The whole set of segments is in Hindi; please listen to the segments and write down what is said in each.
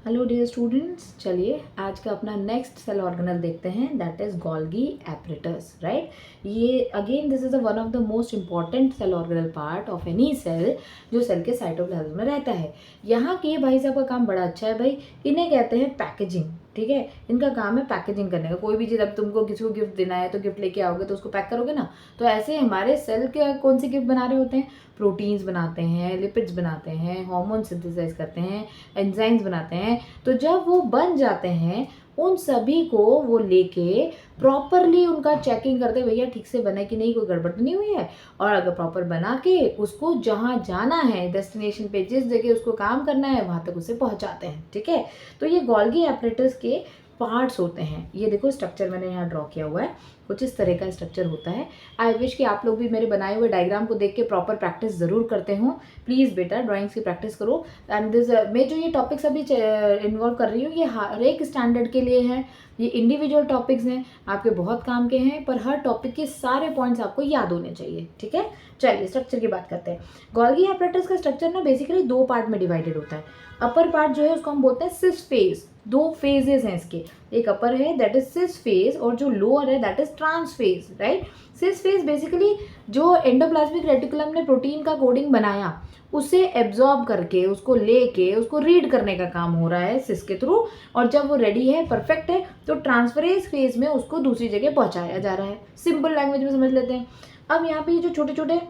हेलो डियर स्टूडेंट्स, चलिए आज का अपना नेक्स्ट सेल ऑर्गेनल देखते हैं, that is Golgi apparatus, right. ये again this is one of the most important cell organelle part of any cell जो सेल के साइटोप्लाज्म में रहता है। यहाँ के भाई साहब का काम बड़ा अच्छा है भाई, इन्हें कहते हैं पैकेजिंग, ठीक है। इनका काम है पैकेजिंग करने का। कोई भी चीज़, अब तुमको किसी को गिफ्ट देना है तो गिफ्ट लेके आओगे तो उसको पैक करोगे ना, तो ऐसे हमारे सेल के कौन सी गिफ्ट बना रहे होते हैं, प्रोटीन्स बनाते हैं, लिपिड्स बनाते हैं, हार्मोन सिंथेसाइज करते हैं, एंजाइम्स बनाते हैं। तो जब वो बन जाते हैं उन सभी को वो लेके प्रॉपरली उनका चेकिंग करते हैं, भैया ठीक से बना है कि नहीं, कोई गड़बड़ नहीं हुई है। और अगर प्रॉपर बना के उसको जहाँ जाना है डेस्टिनेशन पे, जिस जगह उसको काम करना है वहाँ तक उसे पहुँचाते हैं, ठीक है। तो ये गोल्गी एपरेटस के पार्ट्स होते हैं। ये देखो स्ट्रक्चर मैंने यहाँ ड्रॉ किया हुआ है, कुछ इस तरह का स्ट्रक्चर होता है। आई विश कि आप लोग भी मेरे बनाए हुए डायग्राम को देख के प्रॉपर प्रैक्टिस ज़रूर करते हो। प्लीज़ बेटा ड्राइंग्स की प्रैक्टिस करो। एंड दिस मैं जो ये टॉपिक्स अभी इन्वॉल्व कर रही हूँ ये हर एक स्टैंडर्ड के लिए है। ये इंडिविजुअल टॉपिक्स हैं, आपके बहुत काम के हैं, पर हर टॉपिक के सारे पॉइंट्स आपको याद होने चाहिए, ठीक है। चलिए स्ट्रक्चर की बात करते हैं। गोल्गी एपरेटस का स्ट्रक्चर ना बेसिकली दो पार्ट में डिवाइडेड होता है। अपर पार्ट जो है उसको हम बोलते हैं सिस फेज। दो फेजेस हैं इसके, एक अपर है दैट इज सिस फेज और जो लोअर है that is trans face, right. Cis face basically जो एंडोप्लाज्मिक रेटिकुलम ने प्रोटीन का कोडिंग बनाया उसे एब्जॉर्ब करके उसको लेके उसको रीड करने का काम हो रहा है सिस के थ्रू। और जब वो रेडी है, परफेक्ट है, तो ट्रांसफरेज फेज में उसको दूसरी जगह पहुंचाया जा रहा है। सिंपल लैंग्वेज में समझ लेते हैं। अब यहाँ पे ये जो छोटे छोटे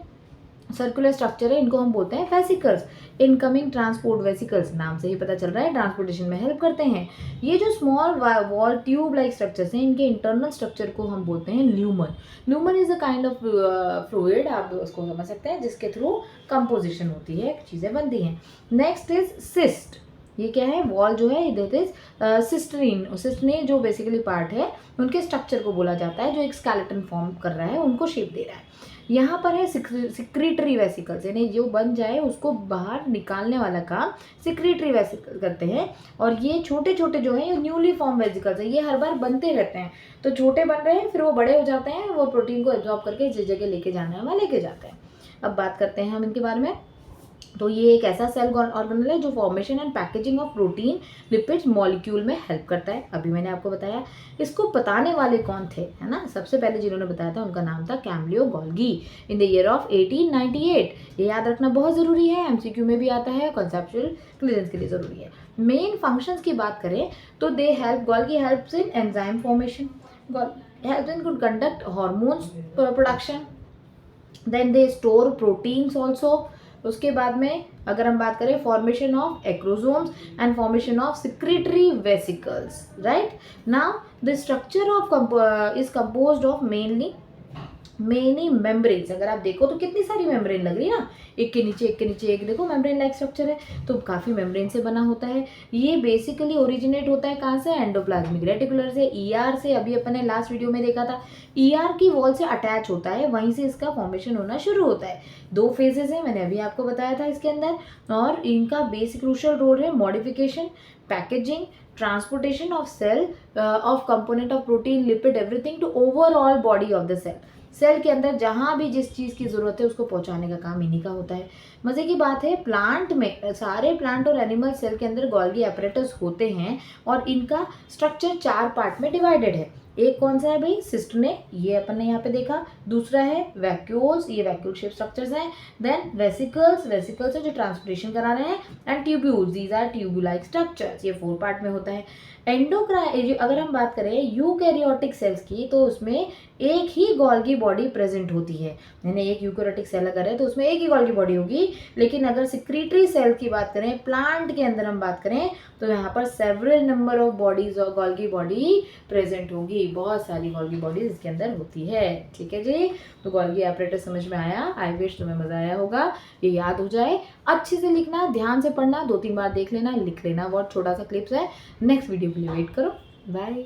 सर्कुलर स्ट्रक्चर है इनको हम बोलते हैं वेसिकल्स। इनकमिंग ट्रांसपोर्ट वेसिकल्स, नाम से ही पता चल रहा है ट्रांसपोर्टेशन में हेल्प करते हैं। ये जो small wall tube like structures हैं इनके इंटरनल स्ट्रक्चर को हम बोलते हैं lumen. Lumen is a kind of fluid, आप उसको समझ सकते हैं, जिसके थ्रू कंपोजिशन होती है, चीज़ें बनती हैं। Next is cyst. ये क्या है, वॉल जो है दैट इज सिस्टरीन। सिस्टरीन जो बेसिकली पार्ट है उनके स्ट्रक्चर को बोला जाता है, जो एक स्केलेटन फॉर्म कर रहा है, उनको शेप दे रहा है। यहाँ पर है सिक्रीटरी वेसिकल्स, यानी जो बन जाए उसको बाहर निकालने वाला काम सिक्रीटरी वेसिकल करते हैं। और ये छोटे छोटे जो हैं ये न्यूली फॉर्म वेसिकल्स हैं, ये हर बार बनते रहते हैं। तो छोटे बन रहे हैं, फिर वो बड़े हो जाते हैं, वो प्रोटीन को एब्जॉर्ब करके जिस जगह लेके जाना है वहाँ लेके जाते हैं। अब बात करते हैं हम इनके बारे में। तो ये एक ऐसा सेल ऑर्गेनल है जो formation and packaging of protein lipids molecule में हेल्प करता है। अभी मैंने आपको बताया। इसको बताने वाले कौन थे, है ना, सबसे पहले जिन्होंने बताया था उनका नाम था Camillo Golgi in the year of 1898। ये याद रखना बहुत ज़रूरी है, एमसीक्यू में भी आता है, कॉन्सेप्चुअल क्लियरेंस के लिए ज़रूरी है। मेन फंक्शंस की बात करें तो they help, Golgi helps in enzyme formation, helps in good conduct hormones production, then they store proteins also. उसके बाद में अगर हम बात करें formation of acrosomes and formation of secretory vesicles, right. Now the structure of is composed of mainly many membranes. अगर आप देखो तो कितनी सारी मेम्ब्रेन लग रही है ना, एक के नीचे एक के नीचे एक, देखो मेम्ब्रेन लाइक स्ट्रक्चर है, तो काफ़ी मेम्ब्रेन से बना होता है। ये बेसिकली ओरिजिनेट होता है कहाँ से, एंडोप्लाज्मिक रेटिकुलर से, ईआर से। अभी अपन ने लास्ट वीडियो में देखा था, ईआर की वॉल से अटैच होता है, वहीं से इसका फॉर्मेशन होना शुरू होता है। दो फेजेस हैं, मैंने अभी आपको बताया था इसके अंदर, और इनका बेसिक क्रूशियल रोल है modification, packaging, transportation of cell of component of protein, lipid, everything to overall body of the cell. Cell के अंदर जहाँ भी जिस चीज़ की ज़रूरत है उसको पहुँचाने का काम इन्हीं का होता है। मज़े की बात है, प्लांट में सारे प्लांट और एनिमल सेल के अंदर गोल्गी एपरेटस होते हैं और इनका स्ट्रक्चर 4 पार्ट में डिवाइडेड है। एक कौन सा है भाई, सिस्टने, ये अपन ने यहाँ पे देखा। दूसरा है वैक्यूल्स, ये वैक्यूल शेप स्ट्रक्चर्स हैं। देन वेसिकल्स, वेसिकल्स है जो ट्रांसपोर्टेशन करा रहे हैं। And tubules, these are tubule like structures, ये 4 पार्ट में होता है। एंडोक्राइन, अगर हम बात करें यूकैरियोटिक सेल्स की, तो उसमें एक ही गोल्गी बॉडी प्रेजेंट होती है। यानी एक यूकैरियोटिक सेल अगर है तो उसमें एक ही गोल्गी बॉडी होगी। लेकिन अगर सिक्रीटरी सेल की बात करें, प्लांट के अंदर हम बात करें, तो यहाँ पर सेवरल नंबर ऑफ बॉडीज और गोल्गी बॉडी प्रेजेंट होगी। बहुत सारी गोल्गी बॉडीज इसके अंदर होती है, ठीक है जी। तो गोल्गी एपरेटस समझ में आया, आई विश तुम्हें मजा आया होगा, ये याद हो जाए। अच्छे से लिखना, ध्यान से पढ़ना, 2-3 बार देख लेना, लिख लेना। बहुत छोटा सा क्लिप्स है, नेक्स्ट वीडियो के लिए वेट करो। बाय।